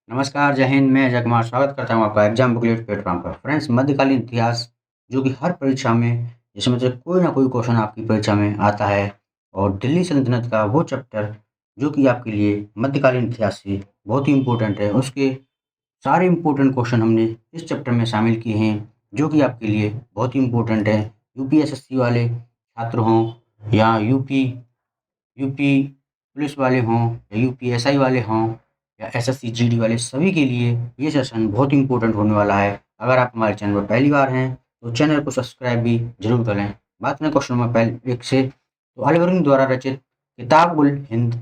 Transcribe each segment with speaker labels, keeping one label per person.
Speaker 1: नमस्कार, जय हिंद, मैं अजय कुमार स्वागत करता हूँ आपका एग्जाम बुकलेट प्लेटफ़ॉर्म पर। फ्रेंड्स, मध्यकालीन इतिहास जो कि हर परीक्षा में जिसमें से कोई ना कोई क्वेश्चन आपकी परीक्षा में आता है और दिल्ली सल्तनत का वो चैप्टर जो कि आपके लिए मध्यकालीन इतिहास से बहुत ही इम्पोर्टेंट है, उसके सारे इम्पोर्टेंट क्वेश्चन हमने इस चैप्टर में शामिल किए हैं, जो कि आपके लिए बहुत ही इम्पोर्टेंट है। यूपीएसएससी वाले छात्र हों या यूपी पुलिस वाले हों या यूपीएसआई वाले हों या एसएससी जीडी वाले, सभी के लिए ये सेशन बहुत ही इम्पोर्टेंट होने वाला है। अगर आप हमारे चैनल पर पहली बार हैं तो चैनल को सब्सक्राइब भी जरूर करें। बात करें क्वेश्चन नंबर पहले एक से, तो अल बरूनी द्वारा रचित किताब उल हिंद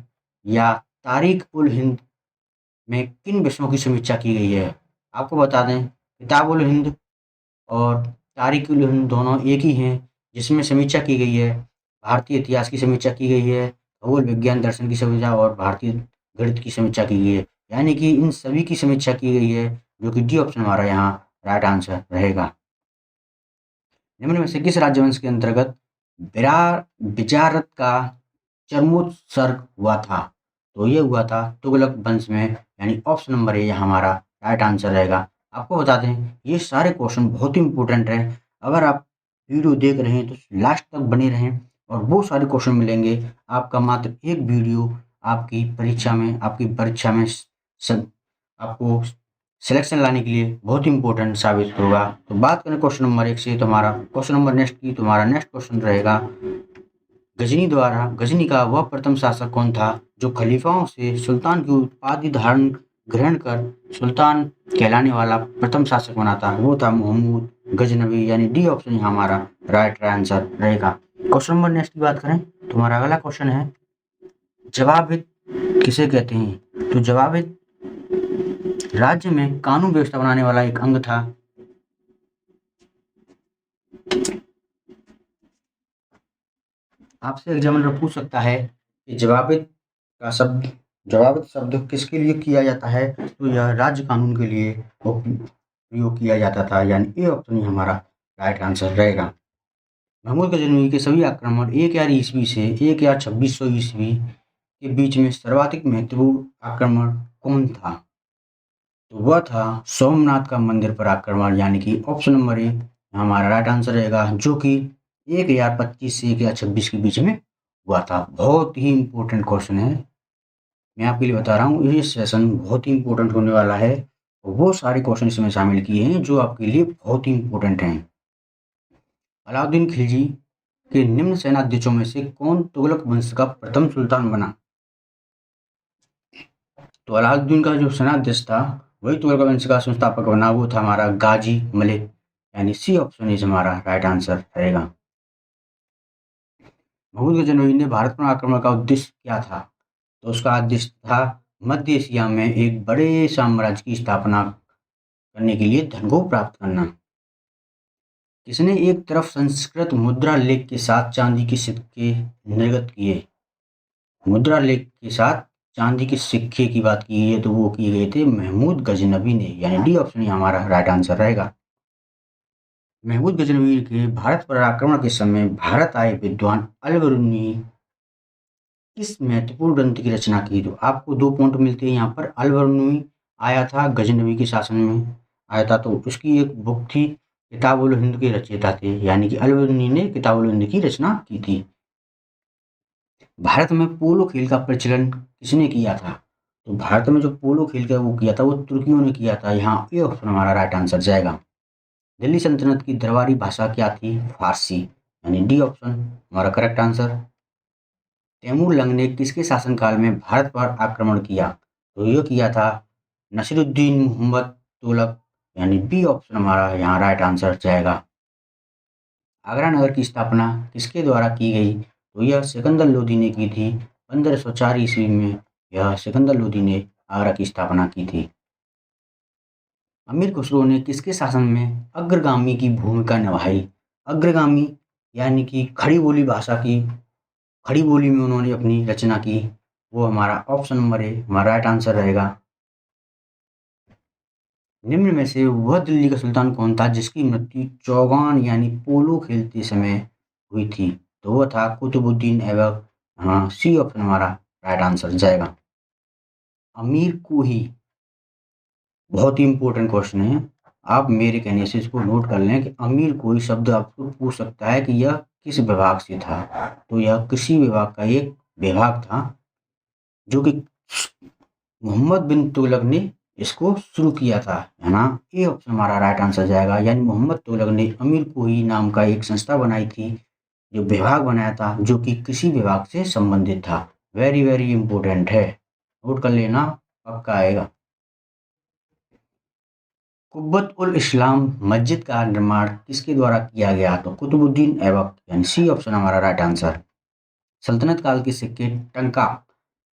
Speaker 1: या तारीख उल हिंद में किन विषयों की समीक्षा की गई है? आपको बता दें, किताब उल हिंद और तारीख उल हिंद दोनों एक ही हैं, जिसमें समीक्षा की गई है भारतीय इतिहास की समीक्षा की गई है, खगोल विज्ञान दर्शन की समीक्षा और भारतीय गणित की समीक्षा की गई है। यानी कि इन सभी की समीक्षा की गई है, जो कि डी ऑप्शन हमारा यहाँ राइट आंसर रहेगा। निम्न में से किस राजवंश के अंतर्गत विजारत का चरमोत्सर्ग हुआ था? तो ये हुआ था तुगलक वंश में, यानी ऑप्शन नंबर ए हमारा राइट आंसर रहेगा। आपको बता दें, ये सारे क्वेश्चन बहुत ही इंपॉर्टेंट हैं। अगर आप वीडियो देख रहे हैं तो लास्ट तक बने रहें और वो सारे क्वेश्चन मिलेंगे। आपका मात्र एक वीडियो आपकी परीक्षा में आपको सिलेक्शन लाने के लिए बहुत ही इंपॉर्टेंट साबित होगा। तो बात करें क्वेश्चन नंबर 1 से, तो हमारा क्वेश्चन नंबर नेक्स्ट की, तो हमारा नेक्स्ट क्वेश्चन रहेगा, गजनी का वह प्रथम शासक कौन था जो खलीफाओं से सुल्तान की उपाधि धारण ग्रहण कर सुल्तान कहलाने वाला प्रथम शासक बना था? वो था महमूद गजनवी, यानी डी ऑप्शन हमारा राइट आंसर रहेगा। क्वेश्चन नंबर नेक्स्ट की बात करें तो हमारा अगला क्वेश्चन है, जवाबित किसे कहते हैं? तो जवाबित राज्य में कानून व्यवस्था बनाने वाला एक अंग था। आपसे एग्जामिनर पूछ सकता है कि जवाबित शब्द किसके लिए किया जाता है? तो यह राज्य कानून के लिए प्रयोग किया जाता था, यानी ए ऑप्शन ही हमारा राइट आंसर रहेगा। महमूद गजनवी के सभी आक्रमण 1000 ईस्वी से 1600 ईस्वी के बीच में सर्वाधिक महत्वपूर्ण आक्रमण कौन था? तो वह था सोमनाथ का मंदिर पर आक्रमण, यानी कि ऑप्शन नंबर ए हमारा राइट आंसर रहेगा, जो कि 1025 से 1026 के बीच में हुआ था। बहुत ही इम्पोर्टेंट क्वेश्चन है, मैं आपके लिए बता रहा हूँ, ये सेशन बहुत ही इम्पोर्टेंट होने वाला है। वो सारे क्वेश्चन इसमें शामिल किए हैं जो आपके लिए बहुत ही इम्पोर्टेंट हैं। अलाउद्दीन खिलजी के निम्न सेनाध्यक्षों में से कौन तुगलक वंश का प्रथम सुल्तान बना? तो अलाउद्दीन का जो सेनाध्यक्ष था वही तुगलक वंश का संस्थापक बना, वो था हमारा गाजी मलिक, यानी सी ऑप्शन इज हमारा राइट आंसर रहेगा। महमूद गजनवी ने भारत पर आक्रमण का उद्देश्य क्या था? तो उसका उद्देश्य था मध्य एशिया में एक बड़े साम्राज्य की स्थापना करने के लिए धन को प्राप्त करना। किसने एक तरफ संस्कृत मुद्रा लेख के साथ चांदी के सिक्के निर्गत किए? मुद्रा लेख के साथ चांदी के सिक्के की बात की है तो वो किए गए थे महमूद गजनवी ने, यानी डी ऑप्शन ही हमारा राइट आंसर रहेगा। महमूद गजनवी के भारत पर आक्रमण के समय भारत आए विद्वान अल बरूनी किस महत्वपूर्ण ग्रंथ की रचना की? तो आपको 2 पॉइंट मिलते हैं यहाँ पर। अल बरूनी आया था गजनवी के शासन में आया था, तो उसकी एक बुक थी किताब उल हिंद के रचयिता थे, यानी कि अल बरूनी ने किताब उल हिंद की रचना की थी। भारत में पोलो खेल का प्रचलन किसने किया था? तो भारत में जो पोलो खेल का वो किया था वो तुर्कियों ने किया था। यहाँ ए ऑप्शन हमारा राइट आंसर जाएगा। दिल्ली सल्तनत की दरबारी भाषा क्या थी? फारसी, यानी डी ऑप्शन हमारा करेक्ट आंसर। तैमूर लंग ने किसके शासनकाल में भारत पर आक्रमण किया? तो ये किया था नसीरुद्दीन मोहम्मद तुगलक, यानी बी ऑप्शन हमारा यहाँ राइट आंसर जाएगा। आगरा नगर की स्थापना किसके द्वारा की गई? तो यह सिकंदर लोदी ने की थी। 1504 ईस्वी में यह सिकंदर लोदी ने आगरा की स्थापना की थी। अमीर खुसरो ने किसके शासन में अग्रगामी की भूमिका निभाई? अग्रगामी यानी कि खड़ी बोली भाषा की, खड़ी बोली में उन्होंने अपनी रचना की, वो हमारा ऑप्शन नंबर ए हमारा राइट आंसर रहेगा। निम्न में से वह दिल्ली का सुल्तान कौन था जिसकी मृत्यु चौगान यानी पोलो खेलते समय हुई थी? तो वह था कुतुबुद्दीन ऐबक। हाँ, सी ऑप्शन हमारा राइट आंसर जाएगा। अमीर को ही बहुत ही इम्पोर्टेंट क्वेश्चन है। आप मेरे कहने से इसको नोट कर लें कि अमीर कोई शब्द आपको पूछ सकता है कि यह किस विभाग से था। तो यह कृषि विभाग का एक विभाग था जो कि मोहम्मद बिन तुगलक ने इसको शुरू किया था, है ना? ये ऑप्शन हमारा राइट आंसर जाएगा। यानी मोहम्मद तुगलक ने अमीर कोई नाम का एक संस्था बनाई थी, जो विभाग बनाया था जो कि कृषि विभाग से संबंधित था। वेरी वेरी इंपॉर्टेंट है, नोट कर लेना, पक्का आएगा। कुब्बत उल इस्लाम मस्जिद का निर्माण किसके द्वारा किया गया? तो कुतुबुद्दीन ऐबक, यानी सी ऑप्शन हमारा राइट आंसर। सल्तनत काल के सिक्के टंका,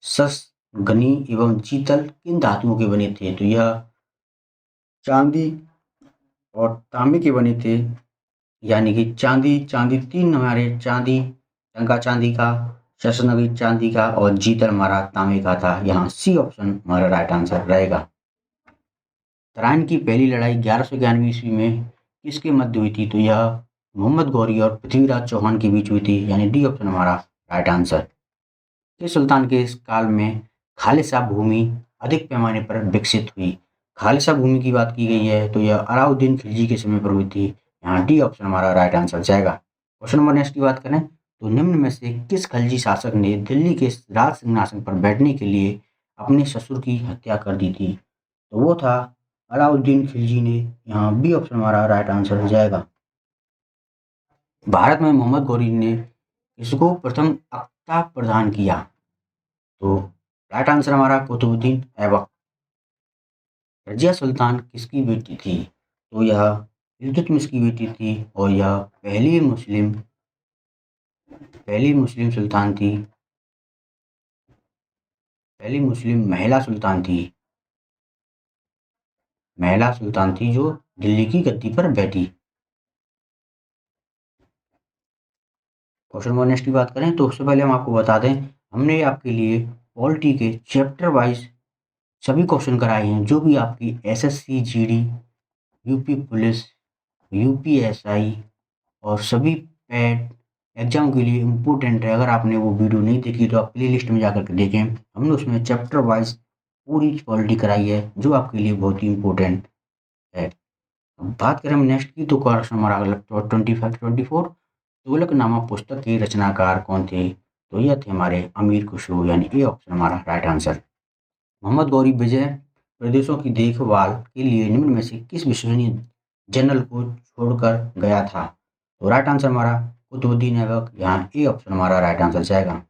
Speaker 1: सस, गनी एवं चीतल किन धातुओं के बने थे? तो यह चांदी और तांबे के बने थे। यानी कि चांदी चांदी तीन हमारे चांदी, टंका चांदी का, शसनगी चांदी का और जीतल हमारा तांबे का था। यहाँ सी ऑप्शन हमारा राइट आंसर रहेगा। तराइन की पहली लड़ाई 1191 ईस्वी में किसके मध्य हुई थी? तो यह मोहम्मद गौरी और पृथ्वीराज चौहान के बीच हुई थी। यानी डी ऑप्शन हमारा राइट आंसर। किस सुल्तान के इस काल में खालिसा भूमि अधिक पैमाने पर विकसित हुई? खालिसा भूमि की बात की गई है तो यह अलाउद्दीन खिलजी के समय पर हुई थी। यहाँ डी ऑप्शन हमारा राइट आंसर जाएगा। क्वेश्चन नंबर नेक्स्ट की बात करें तो निम्न में से किस खिलजी शासक ने दिल्ली के राज सिंहासन पर बैठने के लिए अपने ससुर की हत्या कर दी थी? तो वो था अलाउद्दीन खिलजी ने। यहाँ बी ऑप्शन हमारा राइट आंसर जाएगा। भारत में मोहम्मद गौरी ने इसको प्रथम अख्ता प्रदान किया? तो राइट आंसर हमारा कुतुबुद्दीन ऐबक। रजिया सुल्तान किसकी बेटी थी? तो यह इल्तुतमिश की बेटी थी और यह पहली मुस्लिम सुल्तान थी, पहली मुस्लिम महिला सुल्तान थी जो दिल्ली की गद्दी पर बैठी। क्वेश्चन नंबर नेक्स्ट की बात करें तो उससे पहले हम आपको बता दें, हमने आपके लिए पॉलिटी के चैप्टर वाइज सभी क्वेश्चन कराए हैं जो भी आपकी SSC GD, UP police, UPSI और सभी पैड एग्जाम के लिए इम्पोर्टेंट है। अगर आपने वो वीडियो नहीं देखी तो आप प्ले लिस्ट में जाकर के देखें। हमने उसमें चैप्टर वाइज पूरी पॉलिटी कराई है जो आपके लिए बहुत ही इम्पोर्टेंट है। अब बात करें हम नेक्स्ट की तो क्वेश्चन हमारा अगला 24 तुगलकनामा पुस्तक के रचनाकार कौन थे? तो यह थे हमारे अमीर खुसरो। यानी ए ऑप्शन हमारा राइट आंसर। मोहम्मद गौरी विजय प्रदेशों की देखभाल के लिए निम्न में से किस विश्वसनीय जनरल को छोड़कर गया था? तो राइट आंसर हमारा कुतुबुद्दीन ऐबक। यहाँ ए ऑप्शन हमारा राइट आंसर जाएगा।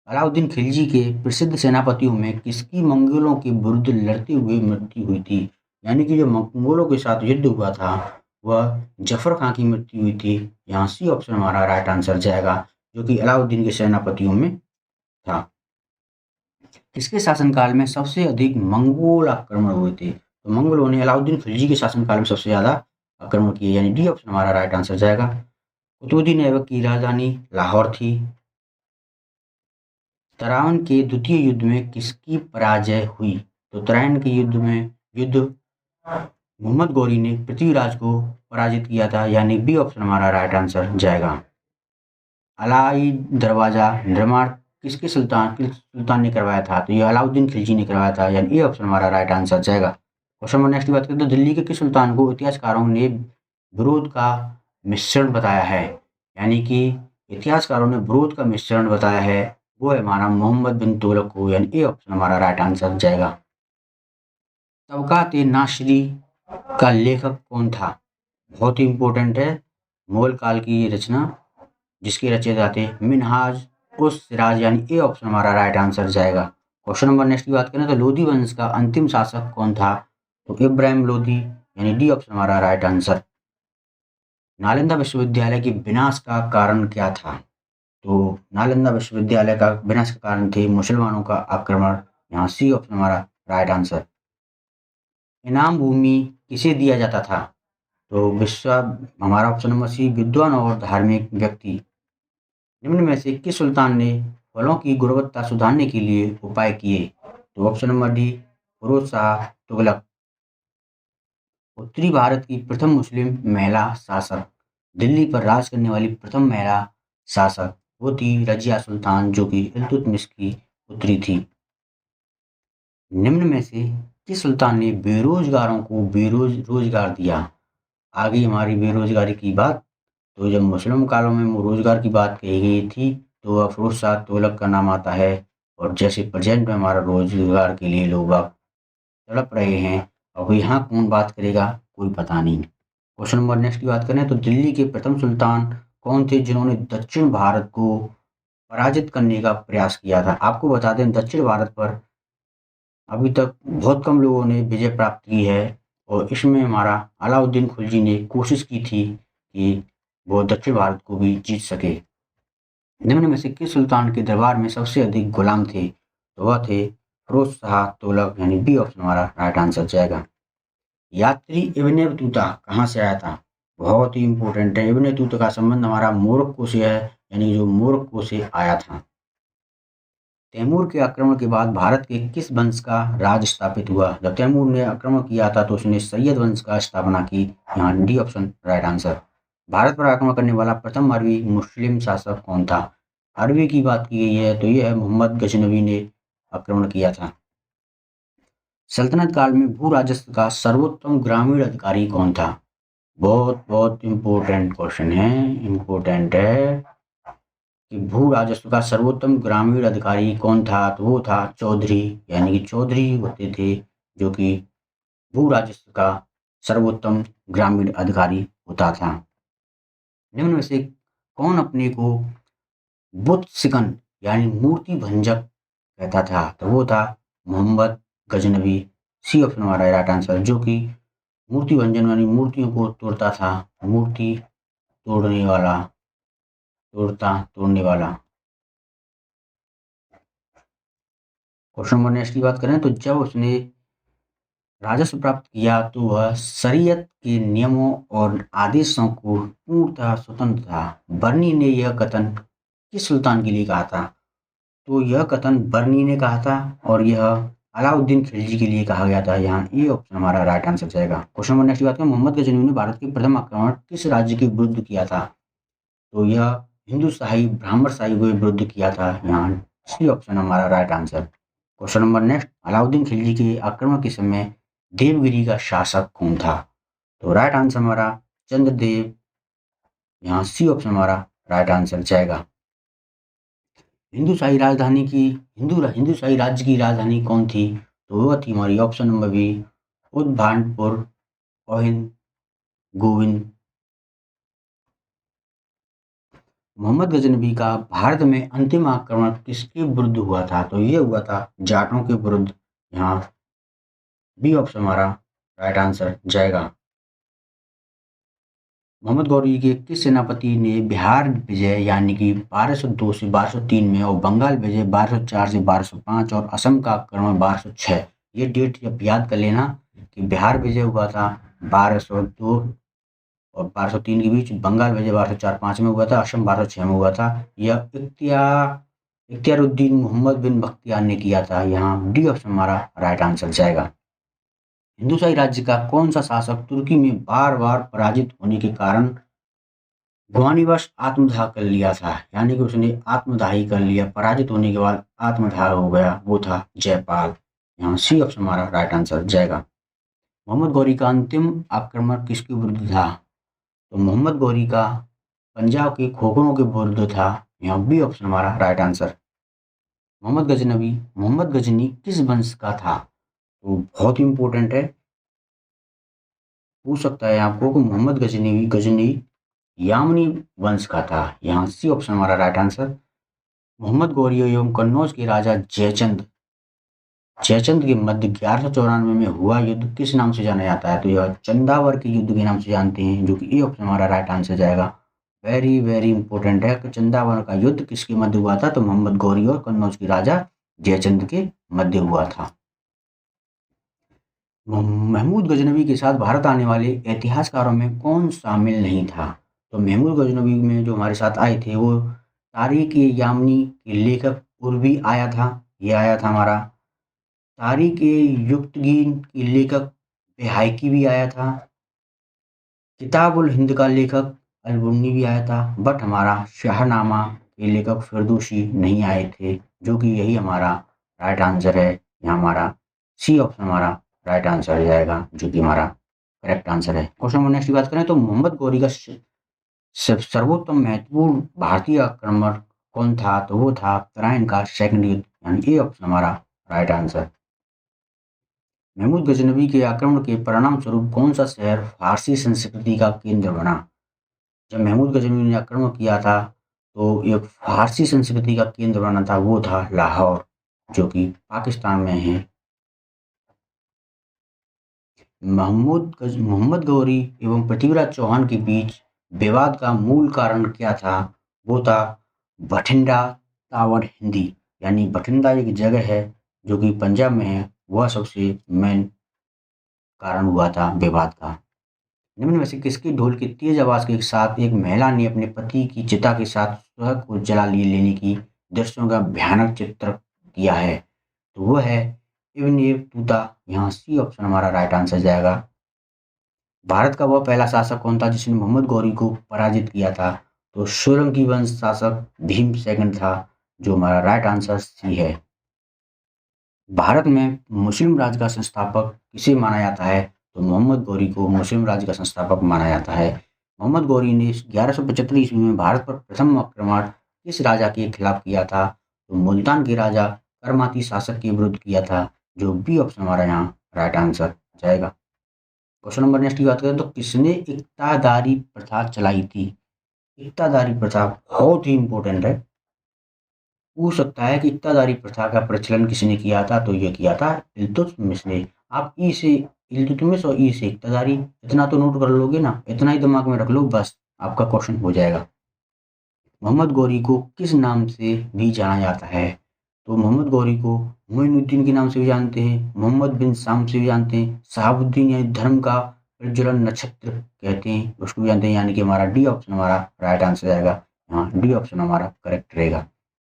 Speaker 1: अलाउद्दीन खिलजी के प्रसिद्ध सेनापतियों में किसकी मंगोलों के विरुद्ध लड़ते हुए मृत्यु हुई थी? यानी कि जो मंगोलों के साथ युद्ध हुआ था वह जफर खां की मृत्यु हुई थी। यहाँ सी ऑप्शन हमारा राइट आंसर जाएगा, जो कि अलाउद्दीन के सेनापतियों में था। किसके शासनकाल में सबसे अधिक मंगोल आक्रमण हुए थे? तो मंगोलों ने अलाउद्दीन खिलजी के शासनकाल में सबसे ज्यादा आक्रमण किए। यानी डी ऑप्शन हमारा राइट आंसर जाएगा। कुतुबुद्दीन ऐबक की राजधानी लाहौर थी। तराइन के द्वितीय युद्ध में किसकी पराजय हुई? तो तराइन के युद्ध मोहम्मद गौरी ने पृथ्वीराज को पराजित किया था। यानी बी ऑप्शन हमारा राइट आंसर जाएगा। अलाई दरवाजा निर्माण किस सुल्तान ने करवाया था? तो ये अलाउद्दीन खिलजी ने करवाया था। यानी ए ऑप्शन हमारा राइट आंसर जाएगा। क्वेश्चन नंबर नेक्स्ट की बात करें तो दिल्ली के किस सुल्तान को इतिहासकारों ने विरोध का मिश्रण बताया है? यानी कि इतिहासकारों ने विरोध का मिश्रण बताया है, वो है हमारा मोहम्मद बिन तुगलक को। यानी ए ऑप्शन हमारा राइट आंसर जाएगा। तबकात-ए-नासिरी का लेखक कौन था? बहुत ही इंपॉर्टेंट है। मुगल काल की ये रचना जिसके रचयिता थे मिनहाज उस सिराज। यानी ए ऑप्शन हमारा राइट आंसर जाएगा। क्वेश्चन नंबर नेक्स्ट की बात करें तो लोधी वंश का अंतिम शासक कौन था? तो इब्राहिम लोधी। यानी डी ऑप्शन हमारा राइट आंसर। नालंदा विश्वविद्यालय के विनाश का कारण क्या था? तो नालंदा विश्वविद्यालय का विनाश का कारण थे मुसलमानों का आक्रमण। यहाँ सी ऑप्शन हमारा राइट आंसर। इनाम भूमि किसे दिया जाता था? तो विश्व हमारा ऑप्शन नंबर सी विद्वान और धार्मिक व्यक्ति। निम्न में से किस सुल्तान ने फलों की गुणवत्ता सुधारने के लिए उपाय किए? तो option number D Firoz Shah Tughlaq. उत्तरी भारत की प्रथम मुस्लिम महिला शासक, दिल्ली पर राज करने वाली प्रथम महिला शासक वो थी रजिया सुल्तान, जो कि इल्तुतमिश की पुत्री थी। निम्न में से किस सुल्तान ने बेरोजगारों को रोजगार दिया? आ गई हमारी बेरोजगारी की बात। तो जब मुस्लिम कालों में रोजगार की बात कही गई थी, तो वह फिरोज शाह तुगलक का नाम आता है। और जैसे प्रेजेंट में हमारा रोजगार के लिए लोग बाग तड़प रहे हैं, अब यहाँ कौन बात करेगा, कोई पता नहीं। क्वेश्चन नंबर नेक्स्ट की बात करें तो दिल्ली के प्रथम सुल्तान कौन थे जिन्होंने दक्षिण भारत को पराजित करने का प्रयास किया था? आपको बता दें, दक्षिण भारत पर अभी तक बहुत कम लोगों ने विजय प्राप्त की है, और इसमें हमारा अलाउद्दीन खिलजी ने कोशिश की थी कि वो दक्षिण भारत को भी जीत सके। निम्न में से किस सुल्तान के दरबार में सबसे अधिक गुलाम थे? तो वह थे फिरोज शाह तुगलक, यानी बी ऑप्शन हमारा राइट आंसर जाएगा। यात्री इब्ने बतूता कहाँ से आया था? बहुत ही इंपॉर्टेंट है। इब्ने बतूता का संबंध हमारा मोरक्को से है, यानी जो मोरक्को से आया था। तैमूर के आक्रमण के बाद भारत के किस वंश का राज स्थापित हुआ? जब तैमूर ने आक्रमण किया था तो उसने सैयद वंश का स्थापना की। यहाँ D option right answer. Bharat पर आक्रमण करने वाला प्रथम अरबी मुस्लिम शासक कौन था? अरबी की बात की गई है तो यह है मोहम्मद गजनवी ने आक्रमण किया था। सल्तनत काल में भू राजस्व का सर्वोत्तम ग्रामीण अधिकारी कौन था? बहुत बहुत इम्पोर्टेंट क्वेश्चन है, इम्पोर्टेंट है कि भू राजस्व का सर्वोत्तम ग्रामीण अधिकारी कौन था? तो वो था चौधरी, यानी कि चौधरी होते थे जो कि भू राजस्व का सर्वोत्तम ग्रामीण अधिकारी होता था। निम्न में से कौन अपने को बुत सिकन यानी मूर्ति भंजक कहता था? तो वो था मोहम्मद गजनवी। सी ऑप्शन हमारा राइट आंसर, जो कि मूर्ति भंजन यानी मूर्तियों को तोड़ता था, मूर्ति तोड़ने वाला, तोड़ने वाला। क्वेश्चन नंबर नेक्स्ट की बात करें तो जब उसने राजस्व प्राप्त किया तो वह शरीयत के नियमों और आदेशों को पूर्णतः स्वतंत्र था। बर्नी ने यह कथन किस सुल्तान के लिए कहा था? तो यह कथन बर्नी ने कहा था, और यह अलाउद्दीन खिलजी के लिए कहा गया था। यहाँ ए ऑप्शन हमारा राइट आंसर जाएगा। क्वेश्चन नंबर नेक्स्ट की बात करें, मोहम्मद गजनवी ने भारत के प्रथम आक्रमण किस राज्य के विरुद्ध किया था? तो यह हिंदू शाही ब्राह्मण शाही के विरुद्ध किया था। यहाँ सी ऑप्शन हमारा right answer. Question number next, Alauddin Khilji के आक्रमण के समय देवगिरी का शासक कौन था? तो राइट आंसर हमारा चंद्रदेव। यहाँ सी ऑप्शन हमारा राइट आंसर जाएगा। हिंदू शाही राज्य की राजधानी कौन थी? तो वह थी हमारी option number B, Udbhanpur Ohind Govind. Mohammad Ghaznavi का भारत में अंतिम आक्रमण किसके विरुद्ध हुआ था? तो ये हुआ था जाटों के विरुद्ध। यहाँ बी ऑप्शन हमारा राइट आंसर जाएगा। मोहम्मद गौरी के किस सेनापति ने बिहार विजय यानी कि 1202 से 1203 में, और बंगाल विजय 1204 से 1205, और असम का आक्रमण 1206, ये डेट जब याद कर लेना कि बिहार विजय हुआ था 1202 और 1203 के बीच, बंगाल विजय 1204-5 में हुआ था, असम 1206 में हुआ था। यह इख्तियारुद्दीन मोहम्मद बिन बख्तियार ने किया था। यहाँ डी ऑप्शन हमारा राइट आंसर जाएगा। हिंदू शाही राज्य का कौन सा शासक तुर्की में बार बार पराजित होने के कारण घुमानीवश आत्मदाह कर लिया था? यानी कि उसने आत्मदाह ही कर लिया, पराजित होने के बाद आत्मदाह हो गया, वो था जयपाल। यहाँ सी ऑप्शन हमारा राइट आंसर जाएगा। मोहम्मद गौरी का अंतिम आक्रमण किसके विरुद्ध था? तो मोहम्मद गौरी का पंजाब के खोखरों के विरुद्ध था। यहाँ बी ऑप्शन हमारा राइट आंसर। मोहम्मद गजनी किस वंश का था? तो बहुत ही इंपॉर्टेंट है, पूछ सकता है आपको कि मोहम्मद गजनी यामनी वंश का था। यहाँ सी ऑप्शन हमारा राइट आंसर। मोहम्मद गौरी एवं कन्नौज के राजा जयचंद के मध्य 1194 में हुआ युद्ध किस नाम से जाना जाता है? तो यह चंदावर के युद्ध के नाम से जानते हैं, जो कि ए ऑप्शन हमारा राइट आंसर जाएगा। वेरी वेरी इंपॉर्टेंट है कि चंदावर का युद्ध किसके मध्य हुआ था? तो मोहम्मद गौरी और कन्नौज के राजा जयचंद के मध्य हुआ था। महमूद गजनवी के साथ भारत आने वाले इतिहासकारों में कौन शामिल नहीं था? तो महमूद गजनवी में जो हमारे साथ आए थे वो तारिक यामनी के लेखक उर्वी आया था। ये आया था हमारा तारिक युक्तगीन के लेखक बेहाइकी भी आया था। किताबुल हिंद का लेखक अलबुन्नी भी आया था, बट हमारा शाहनामा के लेखक फिरदौसी नहीं आए थे, जो कि यही हमारा राइट आंसर है। यहाँ हमारा सी ऑप्शन हमारा राइट आंसर आ जाएगा, जो कि हमारा करेक्ट आंसर है। क्वेश्चन नंबर नेक्स्ट की बात करें तो मोहम्मद गौरी का सर्वोत्तम महत्वपूर्ण भारतीय आक्रमण कौन था? तो वो था तराइन का सेकंड युद्ध, यानी ए ऑप्शन हमारा राइट आंसर। महमूद गजनवी के आक्रमण के परिणाम स्वरूप कौन सा शहर फारसी संस्कृति का केंद्र बना? जब महमूद गजनवी ने आक्रमण किया था तो एक फारसी संस्कृति का केंद्र बना था, वो था लाहौर, जो कि पाकिस्तान में है। मोहम्मद गौरी एवं पृथ्वीराज चौहान के बीच विवाद का मूल कारण क्या था? वो था बठिंडा तावड़ हिंदी, यानी बठिंडा एक जगह है जो कि पंजाब में है, वह सबसे मेन कारण हुआ था विवाद का। निम्न में से किसकी ढोल की तेज आवाज के साथ एक महिला ने अपने पति की चिता के साथ स्वयं को जला लेने की दृश्यों का भयानक चित्र किया है? तो वो है इब्न बतूता। यहाँ सी ऑप्शन हमारा राइट आंसर जाएगा। भारत का वह पहला शासक कौन था जिसने मोहम्मद गौरी को पराजित किया था? तो सोलंकी वंश शासक भीम सेकंड था, जो हमारा राइट आंसर सी है। भारत में मुस्लिम राज का संस्थापक किसे माना जाता है? तो मोहम्मद गौरी को मुस्लिम राज का संस्थापक माना जाता है। मोहम्मद गौरी ने 1175 ईस्वी में भारत पर प्रथम आक्रमण किस राजा के खिलाफ किया था? तो मुल्तान के राजा करमाती शासक के विरुद्ध किया था, जो बी ऑप्शन हमारा यहाँ राइट आंसर जाएगा। क्वेश्चन नंबर नेक्स्ट की बात करें तो किसने इक्तादारी प्रथा चलाई थी? इक्तादारी प्रथा बहुत ही इंपॉर्टेंट है, पूछ सकता है कि इक्तादारी प्रथा का प्रचलन किसने किया था? तो ये किया था इल्तुतमिश ने। आप ई से इल्तुतमिश और ई से इक्तादारी, इतना तो नोट कर लोगे ना, इतना ही दिमाग में रख लो, बस आपका क्वेश्चन हो जाएगा। मोहम्मद गौरी को किस नाम से भी जाना जाता है? तो मोहम्मद गौरी को मोइनुद्दीन के नाम से भी जानते हैं, मोहम्मद बिन साम से भी जानते हैं, शहाबुद्दीन यानी धर्म का प्रज्वलन नक्षत्र कहते हैं, उसको भी जानते हैं, यानी कि हमारा डी ऑप्शन हमारा राइट आंसर आएगा। हाँ, डी ऑप्शन हमारा करेक्ट रहेगा।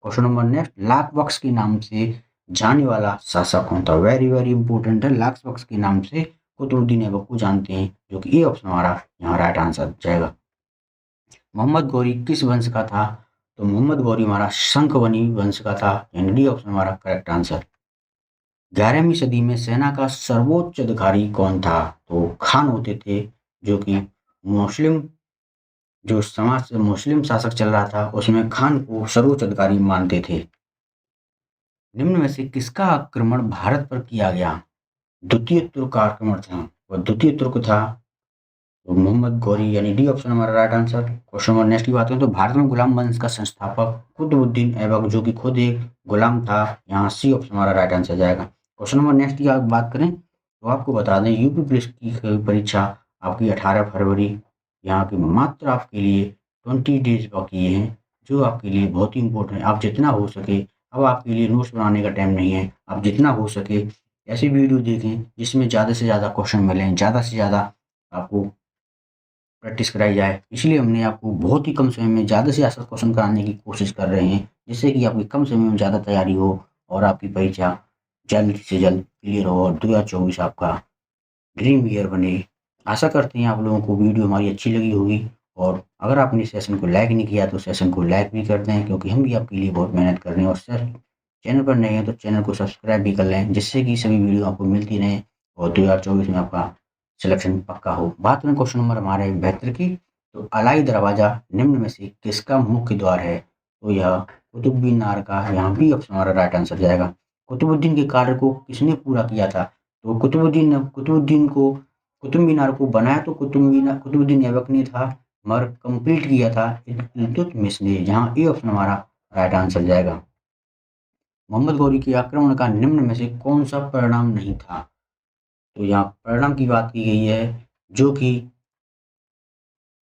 Speaker 1: क्वेश्चन नंबर नेक्स्ट, लाख बख्श के नाम से जाने वाला शासक कौन था? वेरी वेरी इंपॉर्टेंट है, लाख बख्श के नाम से कुतुबुद्दीन ऐबक को जानते हैं, जो कि ए ऑप्शन हमारा यहाँ राइट आंसर जाएगा। मोहम्मद गौरी किस वंश का था? तो मोहम्मद गौरी हमारा शंखवनी वंश का था, यानी डी ऑप्शन हमारा करेक्ट आंसर। 11वीं सदी में सेना का सर्वोच्च अधिकारी कौन था? तो खान होते थे, जो कि मुस्लिम जो समाज मुस्लिम शासक चल रहा था उसमें खान को सर्वोच्च अधिकारी मानते थे। निम्न में से किसका आक्रमण भारत पर किया गया? द्वितीय तुर्क का आक्रमण था, वह द्वितीय तुर्क था, तो मोहम्मद गौरी यानी डी ऑप्शन हमारा right answer. Question number next की बात करें तो भारत में गुलाम वंश का संस्थापक कुतुबुद्दीन ऐबक, जो कि खुद एक गुलाम था, यहाँ सी ऑप्शन हमारा राइट आंसर जाएगा। क्वेश्चन नंबर नेक्स्ट की बात करें तो आपको बता दें यूपी पुलिस की परीक्षा आपकी 18 फरवरी, यहाँ की मात्र आपके लिए 20 डेज बाकी हैं, जो आपके लिए बहुत ही इंपॉर्टेंट है। आप जितना हो सके, अब आपके लिए नोट्स बनाने का टाइम नहीं है, आप जितना हो सके ऐसी वीडियो देखें जिसमें ज़्यादा से ज़्यादा क्वेश्चन मिलें, ज़्यादा से ज़्यादा आपको प्रैक्टिस कराई जाए। इसलिए हमने आपको बहुत ही कम समय में ज़्यादा से ज़्यादा क्वेश्चन कराने की कोशिश कर रहे हैं, जिससे कि आपकी कम समय में ज़्यादा तैयारी हो और आपकी परीक्षा जल्द से जल्द क्लियर हो और 2024 आपका ड्रीम ईयर बने। आशा करते हैं आप लोगों को वीडियो हमारी अच्छी लगी होगी, और अगर आपने सेशन को लाइक नहीं किया तो सेशन को लाइक भी कर दें, क्योंकि हम भी आपके लिए बहुत मेहनत कर रहे हैं। और सर चैनल पर नए हैं तो चैनल को सब्सक्राइब भी कर लें, जिससे कि सभी वीडियो आपको मिलती रहें और 2024 में आपका सिलेक्शन पक्का हो। बात करें क्वेश्चन नंबर हमारे 72 की, तो अलाई दरवाजा निम्न में से किसका मुख्य द्वार है? तो यह कुतुब मीनार का, यहाँ भी ऑप्शन हमारा राइट आंसर जाएगा। कुतुबुद्दीन के कार्य को किसने पूरा किया था? तो कुतुब मीनार को बनाया तो कुतुबुद्दीन ऐबक ने था, मगर कंप्लीट किया था इल्तुतमिश ने, जहाँ ए ऑप्शन हमारा राइट आंसर जाएगा। मोहम्मद गौरी के आक्रमण का निम्न में से कौन सा परिणाम नहीं था? तो यहाँ परिणाम की बात की गई है, जो कि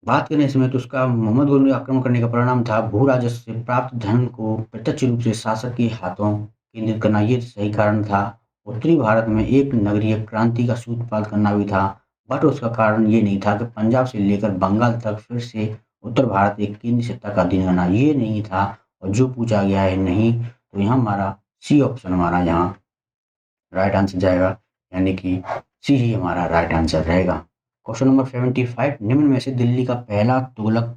Speaker 1: बात करें इसमें तो उसका मोहम्मद गौरी ने आक्रमण करने का परिणाम था भू राजस्व से प्राप्त धन को प्रत्यक्ष रूप से शासक के हाथों केंद्रित करना, ये सही कारण था। उत्तरी भारत में एक नगरीय क्रांति का सूत्रपात करना भी था, बट उसका कारण ये नहीं था कि पंजाब से लेकर बंगाल तक फिर से उत्तर भारत एक केंद्रीय सत्ता का अधीन होना, ये नहीं था। और जो पूछा गया है नहीं, तो यहाँ हमारा सी ऑप्शन हमारा यहाँ राइट आंसर जाएगा, यानी कि सी ही हमारा राइट आंसर रहेगा। क्वेश्चन नंबर 75, निम्न में से दिल्ली का पहला तुगलक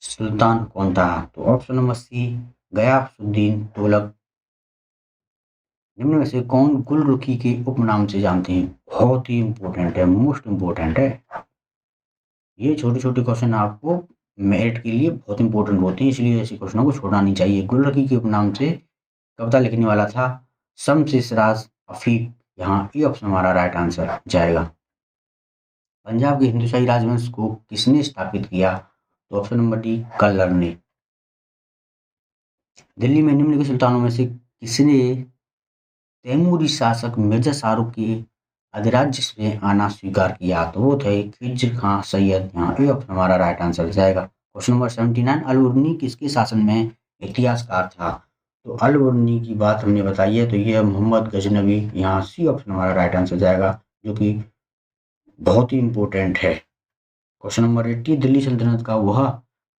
Speaker 1: सुल्तान कौन था? तो option number C Ghiyasuddin Tughlaq निम्न में से कौन गुलरुखी के उपनाम से जानते हैं? बहुत ही इम्पोर्टेंट है, मोस्ट इम्पोर्टेंट है। ये छोटे-छोटे क्वेश्चन आपको मेरिट के लिए बहुत इम्पोर्टेंट होते हैं, इसलिए ऐसे क्वेश्चनों को छोड़ना नहीं चाहिए। गुलरुखी के उपनाम से कविता लिखने वाला था शमशेरशाह अफीक। यहाँ ए ऑप्शन हमारा राइट आंसर जाएगा। पंजाब के हिंदुशाही राजवंश को किसने स्थापित किया? तो ऑप्शन नंबर डी कल्लर ने। दिल्ली में निम्न के सुल्तानों में से किसने तैमूरी शासक मिर्जा शाहरुख के अधिराज्य में आना स्वीकार किया? तो वो थे खिज्र खां सैयद। यहाँ ए ऑप्शन हमारा राइट आंसर जाएगा। क्वेश्चन नंबर 79 अल-बुर्नी किसके शासन में इतिहासकार था? तो अल-बुर्नी की बात हमने बताई है, तो ये मोहम्मद गजनवी। यहाँ सी ऑप्शन हमारा राइट आंसर जाएगा, जो कि बहुत ही इम्पोर्टेंट है। क्वेश्चन नंबर 80 दिल्ली सल्तनत का वह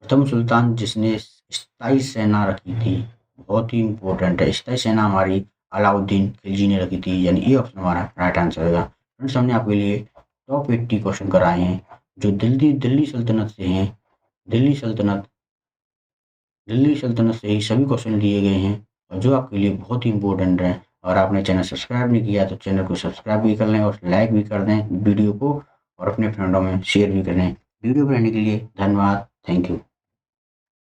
Speaker 1: प्रथम सुल्तान जिसने स्थायी सेना रखी थी? बहुत ही इम्पोर्टेंट है। स्थायी सेना हमारी अलाउद्दीन खिलजी ने रखी थी, यानी ये ऑप्शन हमारा राइट आंसर होगा। फ्रेंड्स, हमने आपके लिए टॉप 80 क्वेश्चन कराए हैं जो दिल्ली सल्तनत से हैं। दिल्ली सल्तनत से ही सभी क्वेश्चन लिए गए हैं और जो आपके लिए बहुत ही इम्पोर्टेंट है। और आपने चैनल सब्सक्राइब नहीं किया तो चैनल को सब्सक्राइब भी कर लें और लाइक भी कर दें वीडियो को, और अपने फ्रेंडों में शेयर भी करें। वीडियो बनाने के लिए धन्यवाद। Thank you.